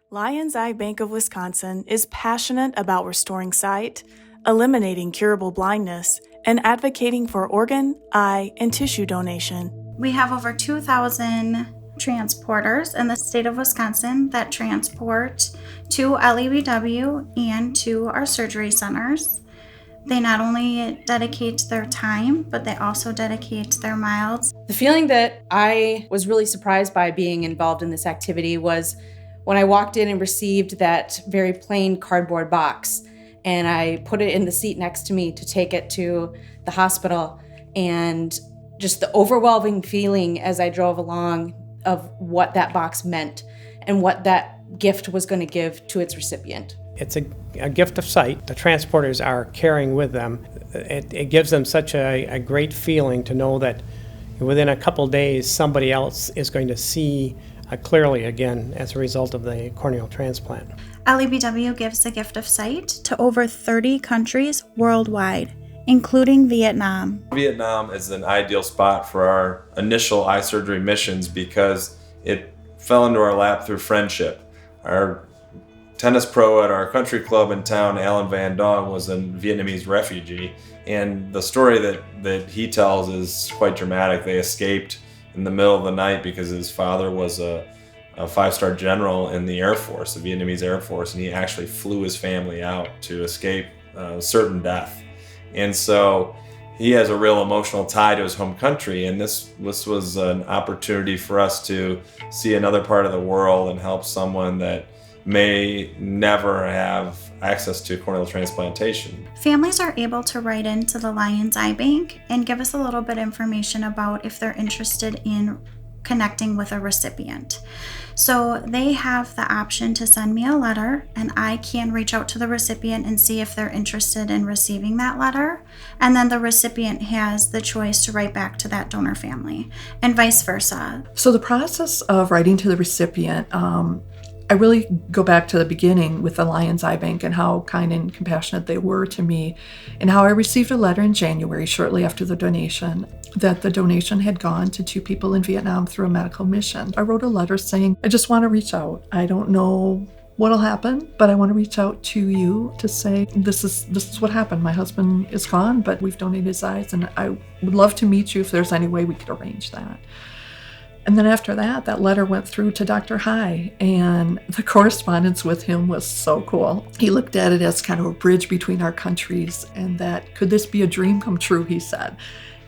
Lions Eye Bank of Wisconsin is passionate about restoring sight, eliminating curable blindness, and advocating for organ, eye, and tissue donation. We have over 2,000 transporters in the state of Wisconsin that transport to LEBW and to our surgery centers. They not only dedicate their time, but they also dedicate their miles. The feeling that I was really surprised by being involved in this activity was when I walked in and received that very plain cardboard box, and I put it in the seat next to me to take it to the hospital, and just the overwhelming feeling as I drove along of what that box meant and what that gift was going to give to its recipient. It's a gift of sight. The transporters are carrying with them. It gives them such a great feeling to know that within a couple days somebody else is going to see clearly again as a result of the corneal transplant. LEBW gives the gift of sight to over 30 countries worldwide, including Vietnam. Vietnam is an ideal spot for our initial eye surgery missions because it fell into our lap through friendship. Our tennis pro at our country club in town, Alan Van Dong, was a Vietnamese refugee, and the story that he tells is quite dramatic. They escaped in the middle of the night because his father was a five-star general in the Air Force, the Vietnamese Air Force, and he actually flew his family out to escape certain death. And so he has a real emotional tie to his home country, and this was an opportunity for us to see another part of the world and help someone that may never have access to corneal transplantation. Families are able to write into the Lions Eye Bank and give us a little bit of information about if they're interested in connecting with a recipient. So they have the option to send me a letter, and I can reach out to the recipient and see if they're interested in receiving that letter. And then the recipient has the choice to write back to that donor family, and vice versa. So the process of writing to the recipient, I really go back to the beginning with the Lions Eye Bank and how kind and compassionate they were to me, and how I received a letter in January shortly after the donation that the donation had gone to 2 people in Vietnam through a medical mission. I wrote a letter saying, I just want to reach out. I don't know what'll happen, but I want to reach out to you to say, this is what happened. My husband is gone, but we've donated his eyes, and I would love to meet you if there's any way we could arrange that. And then after that letter went through to Dr. Hai, and the correspondence with him was so cool. He looked at it as kind of a bridge between our countries, and that, could this be a dream come true, he said.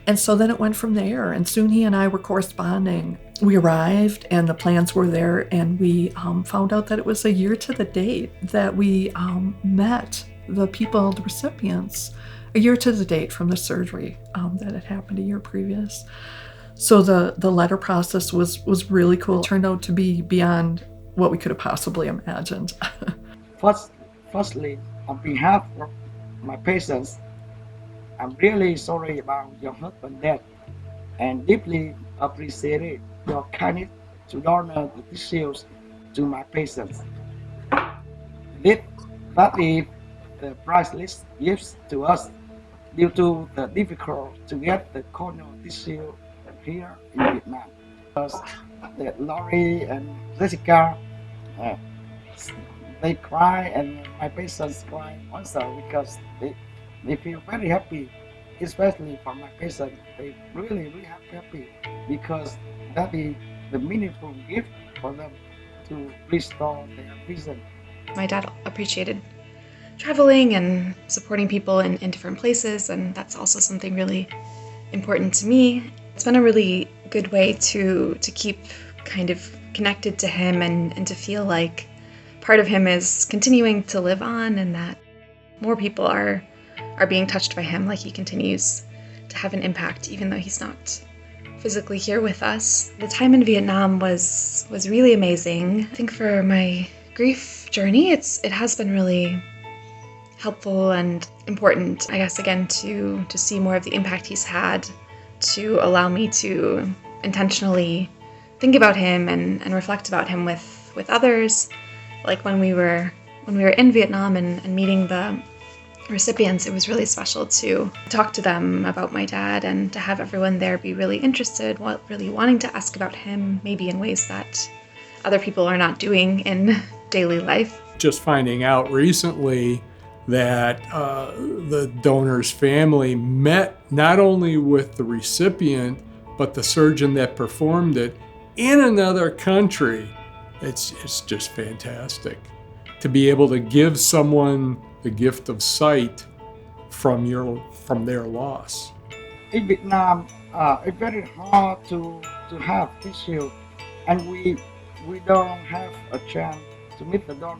And so then it went from there, and soon he and I were corresponding. We arrived, and the plans were there, and we found out that it was a year to the date that we met the people, the recipients, a year to the date from the surgery that had happened a year previous. So the letter process was really cool. It turned out to be beyond what we could have possibly imagined. Firstly, on behalf of my patients, I'm really sorry about your husband's death and deeply appreciate your kindness to donate the tissues to my patients. That is the priceless gifts to us due to the difficult to get the corneal tissue here in Vietnam. Because Lori and Jessica, they cry, and my patients cry also because they feel very happy, especially for my patient. They really happy because that is the meaningful gift for them to restore their vision. My dad appreciated traveling and supporting people in different places, and that's also something really important to me. It's been a really good way to keep kind of connected to him and to feel like part of him is continuing to live on, and that more people are being touched by him, like he continues to have an impact even though he's not physically here with us. The time in Vietnam was really amazing. I think for my grief journey, it has been really helpful and important, I guess, again, to see more of the impact he's had, to allow me to intentionally think about him and reflect about him with others. Like when we were in Vietnam and meeting the recipients, it was really special to talk to them about my dad and to have everyone there be really interested, really wanting to ask about him, maybe in ways that other people are not doing in daily life. Just finding out recently that the donor's family met not only with the recipient, but the surgeon that performed it in another country. It's just fantastic to be able to give someone the gift of sight from their loss. In Vietnam, it's very hard to have tissue, and we don't have a chance to meet the donor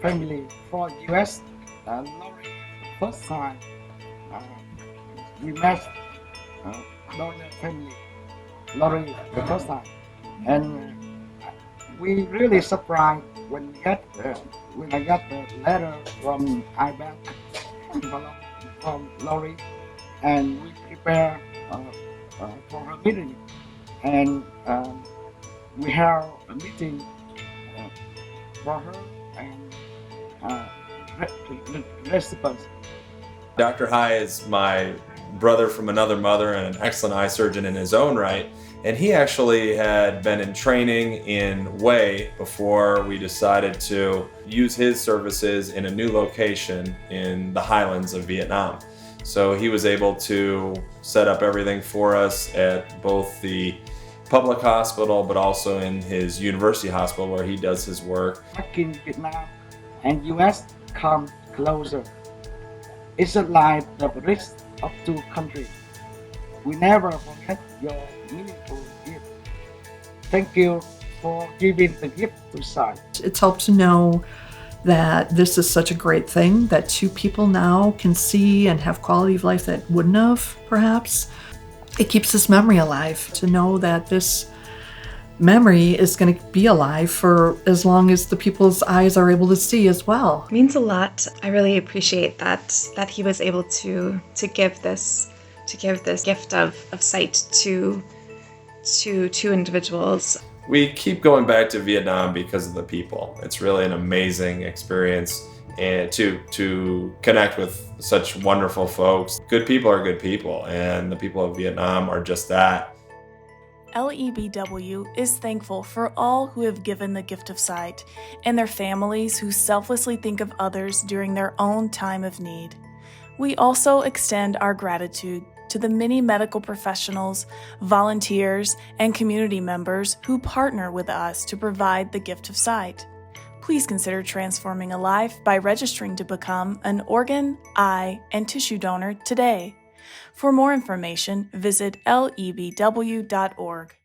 family. For US, Lori, first time we met donor family, Lori, the first time, and we really surprised when I got the letter from IBAN from Lori, and we prepare for her meeting, and we have a meeting for her and recipients. Dr. Hai is my brother from another mother and an excellent eye surgeon in his own right. And he actually had been in training in Hue before we decided to use his services in a new location in the highlands of Vietnam. So he was able to set up everything for us at both the public hospital, but also in his university hospital where he does his work. Back in Vietnam and US come closer. It's like the bridge of two countries. We never forget your meaningful gift. Thank you for giving the gift to sight. It's helped to know that this is such a great thing that two people now can see and have quality of life that wouldn't have, perhaps. It keeps this memory alive to know that this memory is going to be alive for as long as the people's eyes are able to see as well. It means a lot. I really appreciate that he was able to give this gift of sight to two individuals. We keep going back to Vietnam because of the people. It's really an amazing experience, and to connect with such wonderful folks. Good people are good people, and the people of Vietnam are just that. LEBW is thankful for all who have given the gift of sight and their families who selflessly think of others during their own time of need. We also extend our gratitude to the many medical professionals, volunteers, and community members who partner with us to provide the gift of sight. Please consider transforming a life by registering to become an organ, eye, and tissue donor today. For more information, visit lebw.org.